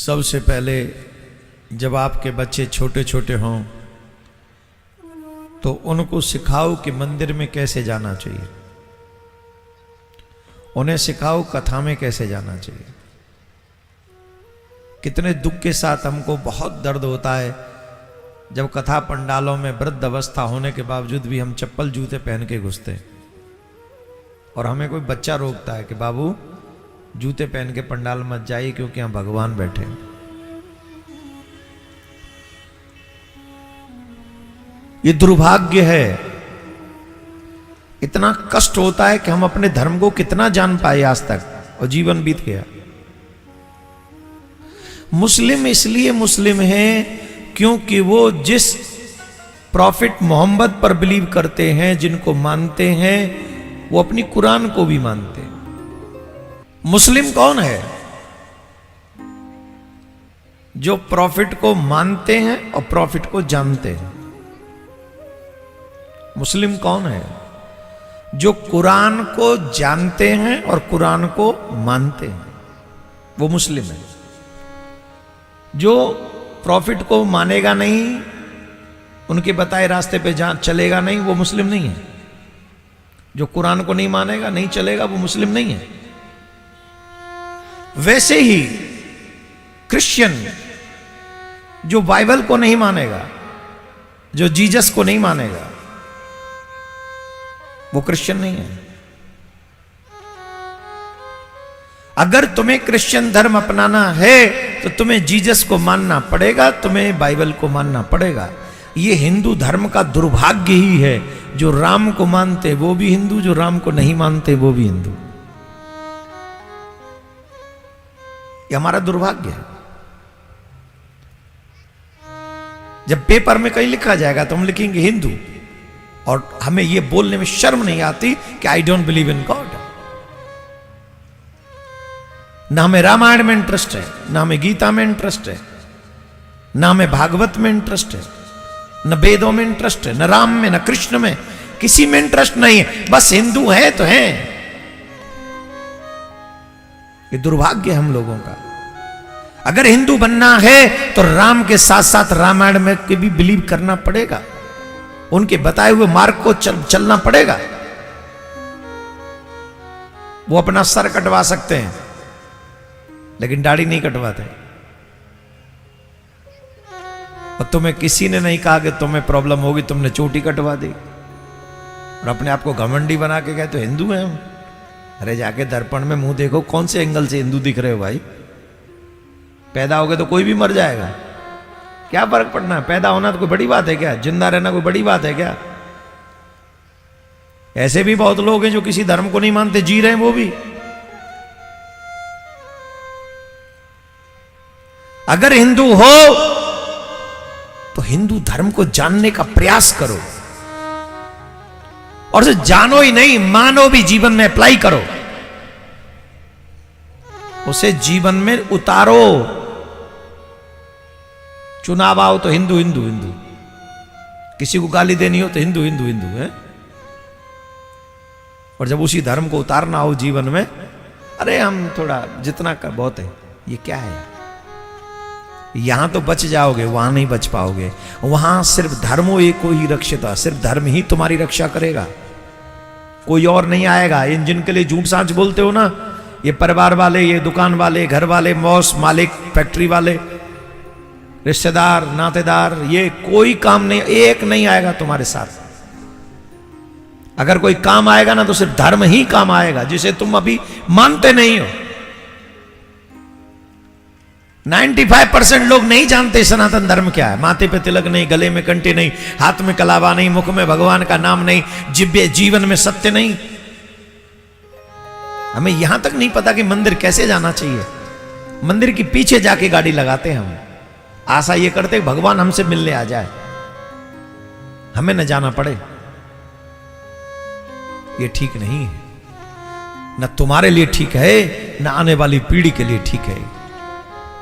सबसे पहले जब आपके बच्चे छोटे छोटे हों तो उनको सिखाओ कि मंदिर में कैसे जाना चाहिए, उन्हें सिखाओ कथा में कैसे जाना चाहिए। कितने दुख के साथ हमको बहुत दर्द होता है जब कथा पंडालों में वृद्ध अवस्था होने के बावजूद भी हम चप्पल जूते पहन के घुसते हैं और हमें कोई बच्चा रोकता है कि बाबू जूते पहन के पंडाल मत जाइए क्योंकि यहां भगवान बैठे हैं। ये दुर्भाग्य है। इतना कष्ट होता है कि हम अपने धर्म को कितना जान पाए आज तक और जीवन बीत गया। मुस्लिम इसलिए मुस्लिम हैं क्योंकि वो जिस प्रॉफिट मोहम्मद पर बिलीव करते हैं, जिनको मानते हैं, वो अपनी कुरान को भी मानते हैं। मुस्लिम कौन है? जो प्रॉफिट को मानते हैं और प्रॉफिट को जानते हैं। मुस्लिम कौन है? जो कुरान को जानते हैं और कुरान को मानते हैं, वो मुस्लिम है। जो प्रॉफिट को मानेगा नहीं, उनके बताए रास्ते पे चलेगा नहीं, वो मुस्लिम नहीं है। जो कुरान को नहीं मानेगा, नहीं चलेगा, वो मुस्लिम नहीं है। वैसे ही क्रिश्चियन जो बाइबल को नहीं मानेगा, जो जीसस को नहीं मानेगा, वो क्रिश्चियन नहीं है। अगर तुम्हें क्रिश्चियन धर्म अपनाना है तो तुम्हें जीसस को मानना पड़ेगा, तुम्हें बाइबल को मानना पड़ेगा। ये हिंदू धर्म का दुर्भाग्य ही है। जो राम को मानते वो भी हिंदू, जो राम को नहीं मानते वो भी हिंदू। ये हमारा दुर्भाग्य है। जब पेपर में कहीं लिखा जाएगा तो हम लिखेंगे हिंदू, और हमें ये बोलने में शर्म नहीं आती कि I don't believe in God. ना हमें रामायण में इंटरेस्ट है, ना हमें गीता में इंटरेस्ट है, ना हमें भागवत में इंटरेस्ट है, न वेदों में इंटरेस्ट है, न राम में, न कृष्ण में, किसी में इंटरेस्ट नहीं है। बस हिंदू है तो है। ये दुर्भाग्य है हम लोगों का। अगर हिंदू बनना है तो राम के साथ साथ रामायण में के भी बिलीव करना पड़ेगा, उनके बताए हुए मार्ग को चलना पड़ेगा। वो अपना सर कटवा सकते हैं लेकिन दाढ़ी नहीं कटवाते। और तुम्हें किसी ने नहीं कहा कि तुम्हें प्रॉब्लम होगी, तुमने चोटी कटवा दी और अपने आप को घमंडी बना के गए तो हिंदू हैं हम। अरे जाके दर्पण में मुंह देखो, कौन से एंगल से हिंदू दिख रहे हो भाई? पैदा हो गए तो कोई भी मर जाएगा, क्या फर्क पड़ना है? पैदा होना तो कोई बड़ी बात है क्या? जिंदा रहना कोई बड़ी बात है क्या? ऐसे भी बहुत लोग हैं जो किसी धर्म को नहीं मानते, जी रहे हैं वो भी। अगर हिंदू हो तो हिंदू धर्म को जानने का प्रयास करो, और सिर्फ जानो ही नहीं, मानो भी, जीवन में अप्लाई करो, उसे जीवन में उतारो। चुनाव आओ तो हिंदू हिंदू हिंदू, किसी को गाली देनी हो तो हिंदू हिंदू हिंदू है। और जब उसी धर्म को उतारना हो जीवन में, अरे हम थोड़ा जितना कर बहुत है, ये क्या है? यहां तो बच जाओगे, वहां नहीं बच पाओगे। वहां सिर्फ धर्मो एको ही रक्षिता, सिर्फ धर्म ही तुम्हारी रक्षा करेगा, कोई और नहीं आएगा। इन जिनके लिए झूठ साच बोलते हो ना, ये परिवार वाले, ये दुकान वाले, घर वाले, मॉस मालिक, फैक्ट्री वाले, रिश्तेदार, नातेदार, ये कोई काम नहीं, एक नहीं आएगा तुम्हारे साथ। अगर कोई काम आएगा ना तो सिर्फ धर्म ही काम आएगा, जिसे तुम अभी मानते नहीं हो। 95% लोग नहीं जानते सनातन धर्म क्या है। माथे पे तिलक नहीं, गले में कंठी नहीं, हाथ में कलावा नहीं, मुख में भगवान का नाम नहीं, जिब्बे जीवन में सत्य नहीं। हमें यहां तक नहीं पता कि मंदिर कैसे जाना चाहिए। मंदिर के पीछे जाके गाड़ी लगाते हैं हम, आशा ये करते भगवान हमसे मिलने आ जाए, हमें न जाना पड़े। ये ठीक नहीं है, न तुम्हारे लिए ठीक है, न आने वाली पीढ़ी के लिए ठीक है।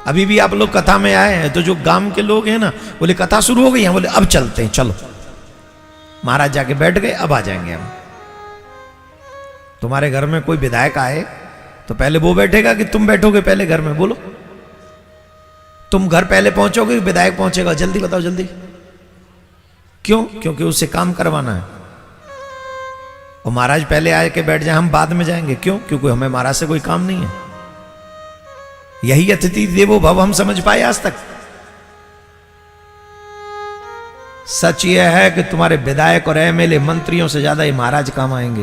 अभी भी आप लोग कथा में आए हैं तो जो गांव के लोग हैं ना, बोले कथा शुरू हो गई है, बोले अब चलते हैं, चलो। महाराज जाके बैठ गए, अब आ जाएंगे हम। तुम्हारे घर में कोई विधायक आए तो पहले वो बैठेगा कि तुम बैठोगे पहले घर में? बोलो। तुम घर पहले पहुंचोगे, विधायक पहुंचेगा, जल्दी बताओ जल्दी। क्यों? क्योंकि उससे काम करवाना है। और महाराज पहले आके बैठ जाए, हम बाद में जाएंगे। क्यों? क्योंकि हमें महाराज से कोई काम नहीं है। यही अतिथि देवो भव हम समझ पाए आज तक। सच यह है कि तुम्हारे विधायक और एमएलए मंत्रियों से ज्यादा ये महाराज काम आएंगे।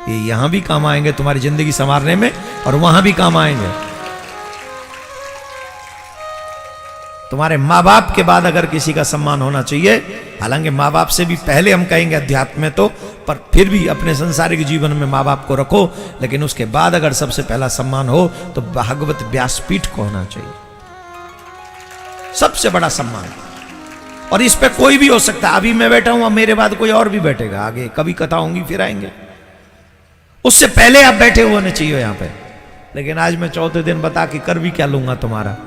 ये यहां भी काम आएंगे तुम्हारी जिंदगी संवारने में, और वहां भी काम आएंगे। तुम्हारे माँ बाप के बाद अगर किसी का सम्मान होना चाहिए, हालांकि माँ बाप से भी पहले हम कहेंगे अध्यात्म में तो, पर फिर भी अपने संसारिक जीवन में माँ बाप को रखो, लेकिन उसके बाद अगर सबसे पहला सम्मान हो तो भागवत व्यासपीठ को होना चाहिए, सबसे बड़ा सम्मान। और इस पे कोई भी हो सकता है। अभी मैं बैठा हूं, अब मेरे बाद कोई और भी बैठेगा, आगे कभी कथा होंगी फिर आएंगे, उससे पहले आप बैठे हुए होने चाहिए यहां पे। लेकिन आज मैं चौथे दिन बता के कर भी क्या लूंगा तुम्हारा?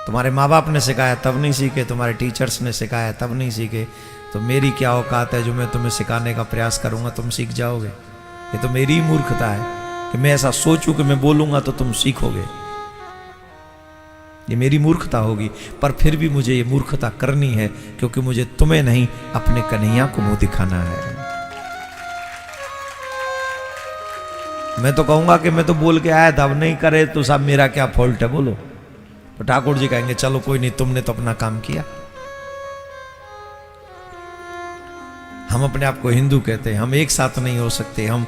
तुम्हारे माँ बाप ने सिखाया तब नहीं सीखे, तुम्हारे टीचर्स ने सिखाया तब नहीं सीखे, तो मेरी क्या औकात है जो मैं तुम्हें सिखाने का प्रयास करूंगा तुम सीख जाओगे? ये तो मेरी ही मूर्खता है कि मैं ऐसा सोचूं कि मैं बोलूंगा तो तुम सीखोगे। ये मेरी मूर्खता होगी, पर फिर भी मुझे ये मूर्खता करनी है, क्योंकि मुझे तुम्हें नहीं अपने कन्हैया को मुंह दिखाना है। मैं तो कहूंगा कि मैं तो बोल के आया था, अब नहीं करे तो साहब मेरा क्या फॉल्ट है बोलो? तो ठाकुर जी कहेंगे चलो कोई नहीं, तुमने तो अपना काम किया। हम अपने आप को हिंदू कहते हैं, हम एक साथ नहीं हो सकते, हम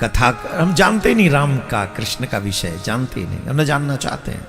कथा हम जानते नहीं, राम का कृष्ण का विषय जानते ही नहीं, हम न जानना चाहते हैं।